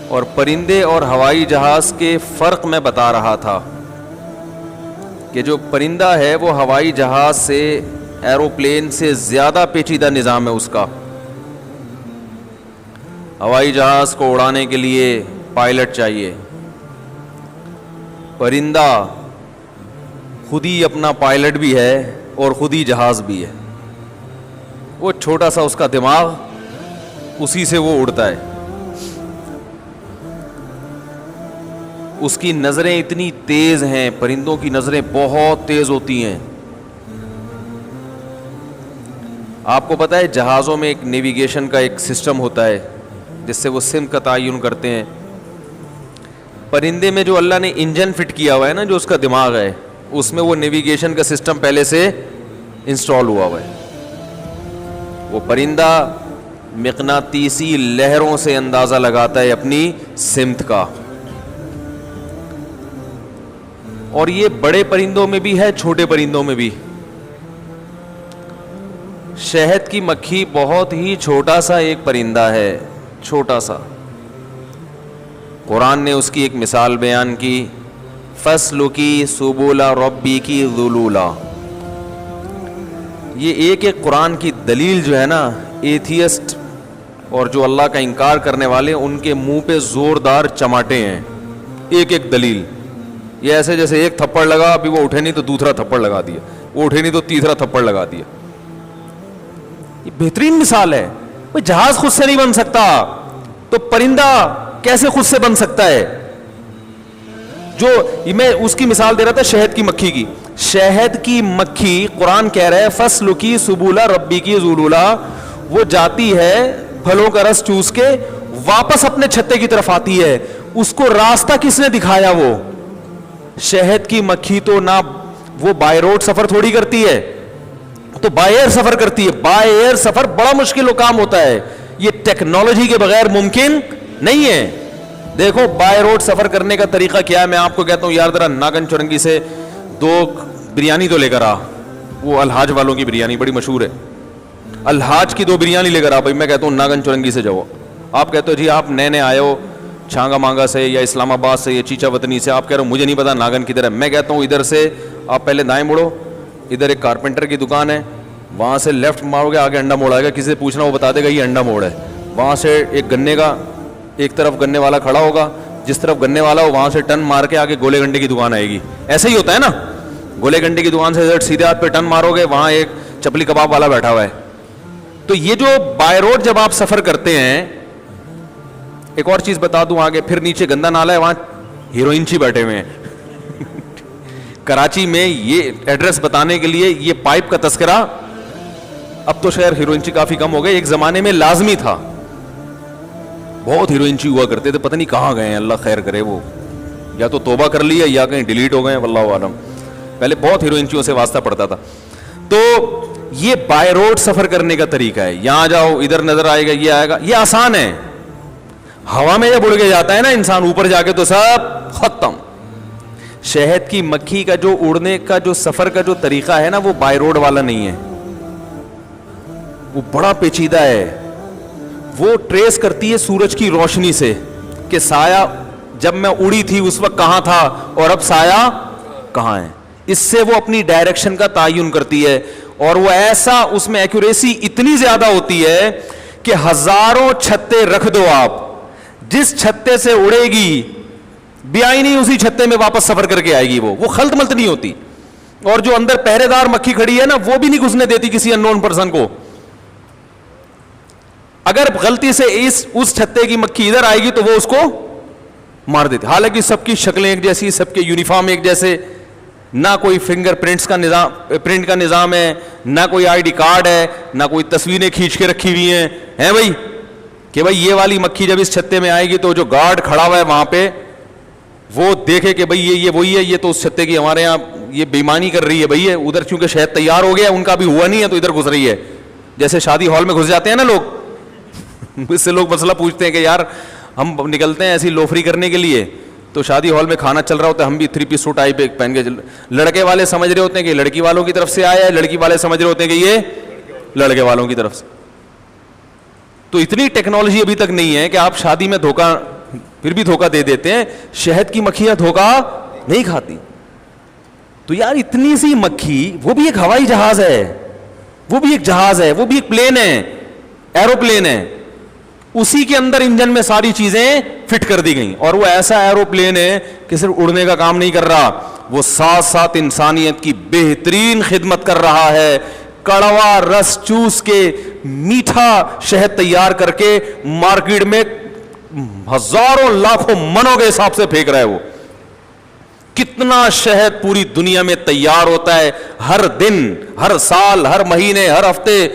اور پرندے اور ہوائی جہاز کے فرق میں بتا رہا تھا کہ جو پرندہ ہے وہ ہوائی جہاز سے، ایروپلین سے زیادہ پیچیدہ نظام ہے اس کا. ہوائی جہاز کو اڑانے کے لیے پائلٹ چاہیے، پرندہ خود ہی اپنا پائلٹ بھی ہے اور خود ہی جہاز بھی ہے. وہ چھوٹا سا اس کا دماغ، اسی سے وہ اڑتا ہے. اس کی نظریں اتنی تیز ہیں، پرندوں کی نظریں بہت تیز ہوتی ہیں. آپ کو پتہ ہے جہازوں میں ایک نیویگیشن کا ایک سسٹم ہوتا ہے جس سے وہ سمت کا تعین کرتے ہیں. پرندے میں جو اللہ نے انجن فٹ کیا ہوا ہے نا، جو اس کا دماغ ہے، اس میں وہ نیویگیشن کا سسٹم پہلے سے انسٹال ہوا ہوا ہے. وہ پرندہ مقناطیسی لہروں سے اندازہ لگاتا ہے اپنی سمت کا. اور یہ بڑے پرندوں میں بھی ہے، چھوٹے پرندوں میں بھی. شہد کی مکھی بہت ہی چھوٹا سا ایک پرندہ ہے، چھوٹا سا. قرآن نے اس کی ایک مثال بیان کی، فَاسْلُكِي سُبُلَ رَبِّكِ ذُلُولًا. یہ ایک قرآن کی دلیل جو ہے نا، ایتھیسٹ اور جو اللہ کا انکار کرنے والے ان کے منہ پہ زوردار چماٹے ہیں. ایک دلیل. یہ ایسے جیسے ایک تھپڑ لگا، ابھی وہ اٹھے نہیں تو دوسرا تھپڑ لگا دیا، وہ اٹھے نہیں تو تیسرا تھپڑ لگا دیا. یہ بہترین مثال ہے. جہاز خود سے نہیں بن سکتا تو پرندہ کیسے خود سے بن سکتا ہے؟ جو میں اس کی مثال دے رہا تھا شہد کی مکھی کی. شہد کی مکھی قرآن کہہ رہا ہے فَاسْلُكِي سُبُلَ رَبِّكِ ذُلُولًا. وہ جاتی ہے پھلوں کا رس چوس کے، واپس اپنے چھتے کی طرف آتی ہے. اس کو راستہ کس نے دکھایا؟ وہ شہد کی مکھی تو نہ وہ بائی روڈ سفر تھوڑی کرتی ہے، تو بائی ایئر سفر کرتی ہے. بائی ایئر سفر بڑا مشکل کام ہوتا ہے، یہ ٹیکنالوجی کے بغیر ممکن نہیں ہے. دیکھو بائی روڈ سفر کرنے کا طریقہ کیا ہے. میں آپ کو کہتا ہوں یار ذرا ناگن چورنگی سے 2 بریانی تو لے کر آ. وہ الحاج والوں کی بریانی بڑی مشہور ہے، الحاج کی 2 بریانی لے کر آ. بھائی میں کہتا ہوں ناگن چورنگی سے جاؤ. آپ کہتے ہو جی آپ نئے آئے ہو چھانگا مانگا سے یا اسلام آباد سے یا چیچا وطنی سے، آپ کہہ رہے ہو مجھے نہیں پتا ناگن کدھر ہے. میں کہتا ہوں ادھر سے آپ پہلے دائیں مڑو، ادھر ایک کارپینٹر کی دکان ہے، وہاں سے لیفٹ مارو گے آگے انڈا موڑ آئے گا. کسی سے پوچھنا وہ بتا دے گا یہ انڈا موڑ ہے. وہاں سے ایک گنے کا، ایک طرف گنے والا کھڑا ہوگا، جس طرف گنے والا ہو وہاں سے ٹن مار کے آگے گولے گنڈے کی دکان آئے گی. ایسا ہی ہوتا ہے نا، گولے گنڈے کی دکان سے سیدھے ہاتھ پہ ٹن مارو گے، وہاں ایک چپلی کباب والا بیٹھا ہوا ہے. تو یہ جو بائی روڈ جب آپ سفر کرتے ہیں، ایک اور چیز بتا دوں آگے، پھر نیچے گندا نالا ہے، وہاں ہیروئنچی بیٹھے ہوئے ہیں. کراچی میں یہ ایڈریس بتانے کے لیے یہ پائپ کا تذکرہ، اب تو شہر ہیروئنچی کافی کم ہو گئے، ایک زمانے میں لازمی تھا. بہت ہیروئنچی ہوا کرتے تھے، پتہ نہیں کہاں گئے ہیں، اللہ خیر کرے. وہ یا تو توبہ کر لی ہے یا کہیں ڈیلیٹ ہو گئے ہیں، واللہ عالم. پہلے بہت ہیروئنچیوں سے واسطہ پڑتا تھا. تو یہ بائی روڈ سفر کرنے کا طریقہ ہے. یہاں جاؤ ادھر نظر آئے گا، یہ آئے گا، یہ آسان ہے. ہوا میں جب اڑ کے جاتا ہے نا انسان اوپر جا کے تو سب ختم. شہد کی مکھی کا جو اڑنے کا جو سفر کا جو طریقہ ہے نا، وہ بائی روڈ والا نہیں ہے، وہ بڑا پیچیدہ ہے. وہ ٹریس کرتی ہے سورج کی روشنی سے کہ سایہ جب میں اڑی تھی اس وقت کہاں تھا اور اب سایہ کہاں ہے. اس سے وہ اپنی ڈائریکشن کا تعین کرتی ہے. اور وہ ایسا، اس میں ایکوریسی اتنی زیادہ ہوتی ہے کہ ہزاروں چھتے رکھ دو آپ، جس چھتے سے اڑے گی بیائی نہیں اسی چھتے میں واپس سفر کر کے آئے گی. وہ خلط ملت نہیں ہوتی. اور جو اندر پہرے دار مکھی کھڑی ہے نا، وہ بھی نہیں گھسنے دیتی کسی ان نون پرسن کو. اگر غلطی سے اس چھتے کی مکھی ادھر آئے گی تو وہ اس کو مار دیتی. حالانکہ سب کی شکلیں ایک جیسی، سب کے یونیفارم ایک جیسے، نہ کوئی فنگر پرنٹس کا نظام، پرنٹ کا نظام ہے، نہ کوئی آئی ڈی کارڈ ہے، نہ کوئی تصویریں کھینچ کے رکھی ہوئی ہیں بھائی کہ بھائی یہ والی مکھی جب اس چھتے میں آئے گی تو جو گارڈ کھڑا ہوا ہے وہاں پہ وہ دیکھے کہ بھائی یہ وہی ہے، یہ تو اس چھتے کی ہمارے یہاں یہ بےمانی کر رہی ہے. بھائی ادھر چونکہ شہد تیار ہو گیا، ان کا بھی ہوا نہیں ہے تو ادھر گھس رہی ہے. جیسے شادی ہال میں گھس جاتے ہیں نا لوگ، اس سے لوگ مسئلہ پوچھتے ہیں کہ یار ہم نکلتے ہیں ایسی لوفری کرنے کے لیے، تو شادی ہال میں کھانا چل رہا ہوتا ہے، ہم بھی 3 پیس سوٹ ٹائپ پہن کے، لڑکے والے سمجھ رہے ہوتے ہیں کہ لڑکی والوں کی طرف سے آیا ہے، لڑکی والے سمجھ رہے ہوتے ہیں کہ یہ لڑکے والوں کی طرف سے. تو اتنی ٹیکنالوجی ابھی تک نہیں ہے کہ آپ شادی میں دھوکہ پھر بھی دھوکہ دے دیتے ہیں. شہد کی مکھیاں دھوکہ نہیں کھاتی. تو یار اتنی سی مکھی, وہ بھی ایک ہوائی جہاز ہے, وہ بھی ایک جہاز ہے, وہ بھی ایک پلین ہے, ایروپلین ہے, اسی کے اندر انجن میں ساری چیزیں فٹ کر دی گئیں. اور وہ ایسا ایروپلین ہے کہ صرف اڑنے کا کام نہیں کر رہا, وہ ساتھ ساتھ انسانیت کی بہترین خدمت کر رہا ہے. کڑوا رس چوس کے میٹھا شہد تیار کر کے مارکیٹ میں ہزاروں لاکھوں منوں کے حساب سے پھینک رہا ہے. وہ کتنا شہد پوری دنیا میں تیار ہوتا ہے ہر دن, ہر سال, ہر مہینے, ہر ہفتے.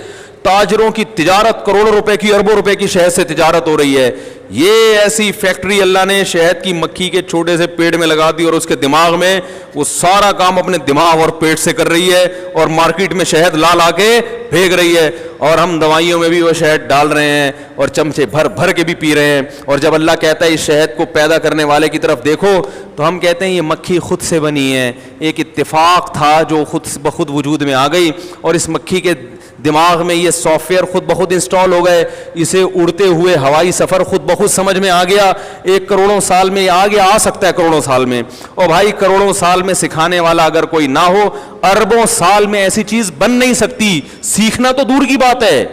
تاجروں کی تجارت, کروڑوں روپے کی, اربوں روپے کی شہد سے تجارت ہو رہی ہے. یہ ایسی فیکٹری اللہ نے شہد کی مکھی کے چھوٹے سے پیٹ میں لگا دی, اور اس کے دماغ میں وہ سارا کام اپنے دماغ اور پیٹ سے کر رہی ہے, اور مارکیٹ میں شہد لا لا کے پھینک رہی ہے. اور ہم دوائیوں میں بھی وہ شہد ڈال رہے ہیں, اور چمچے بھر بھر کے بھی پی رہے ہیں. اور جب اللہ کہتا ہے اس شہد کو پیدا کرنے والے کی طرف دیکھو, تو ہم کہتے ہیں یہ مکھی خود سے بنی ہے, ایک اتفاق تھا جو خود بخود وجود میں آ گئی. اور اس مکھی کے دماغ میں یہ سافٹ ویئر خود بخود انسٹال ہو گئے, اسے اڑتے ہوئے ہوائی سفر خود بخود سمجھ میں آ گیا. 1 کروڑوں سال میں آگے آ سکتا ہے, کروڑوں سال میں. اور بھائی کروڑوں سال میں سکھانے والا اگر کوئی نہ ہو, اربوں سال میں ایسی چیز بن نہیں سکتی. سیکھنا تو دور کی بات ہے.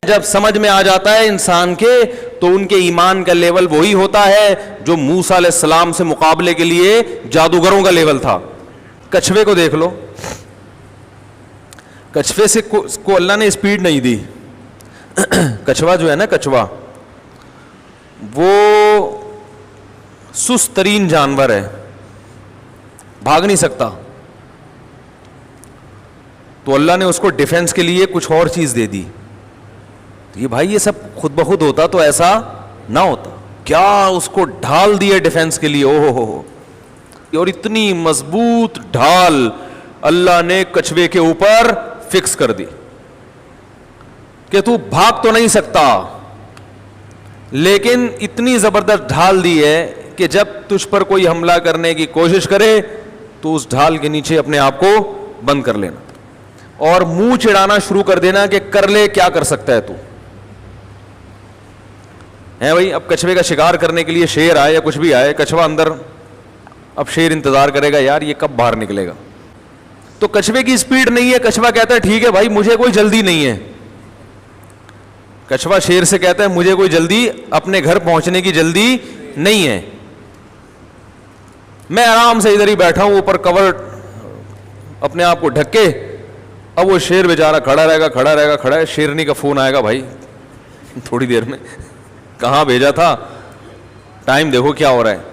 جب سمجھ میں آ جاتا ہے انسان کے, تو ان کے ایمان کا لیول وہی ہوتا ہے جو موسیٰ علیہ السلام سے مقابلے کے لیے جادوگروں کا لیول تھا. کچھوے کو دیکھ لو, کچھوے سے کو اللہ نے اسپیڈ نہیں دی. کچھوا جو ہے نا, کچھوا وہ سست ترین جانور ہے, بھاگ نہیں سکتا. تو اللہ نے اس کو ڈیفنس کے لیے کچھ اور چیز دے دی. یہ بھائی یہ سب خود بخود ہوتا تو ایسا نہ ہوتا. کیا اس کو ڈھال دی ہے ڈیفنس کے لیے, او ہو. اور اتنی مضبوط ڈھال اللہ نے کچھوے کے اوپر فکس کر دی کہ تو بھاگ تو نہیں سکتا, لیکن اتنی زبردست ڈھال دی ہے کہ جب تجھ پر کوئی حملہ کرنے کی کوشش کرے تو اس ڈھال کے نیچے اپنے آپ کو بند کر لینا, اور منہ چڑھانا شروع کر دینا کہ کر لے, کیا کر سکتا ہے تو ہے بھائی. اب کچھوے کا شکار کرنے کے لیے شیر آئے یا کچھ بھی آئے, کچھوا اندر, اب شیر انتظار کرے گا یار یہ کب باہر نکلے گا. تو کچھوے کی سپیڈ نہیں ہے. کچھوا کہتا ہے ٹھیک ہے بھائی مجھے کوئی جلدی نہیں ہے. کچھوا شیر سے کہتا ہے مجھے کوئی جلدی, اپنے گھر پہنچنے کی جلدی نہیں ہے, میں آرام سے ادھر ہی بیٹھا ہوں اوپر کور اپنے آپ کو ڈھک کے. اب وہ شیر بیچارہ کھڑا رہے گا. شیرنی کا فون آئے گا, بھائی تھوڑی دیر میں, کہاں بھیجا تھا, ٹائم دیکھو کیا ہو رہا ہے.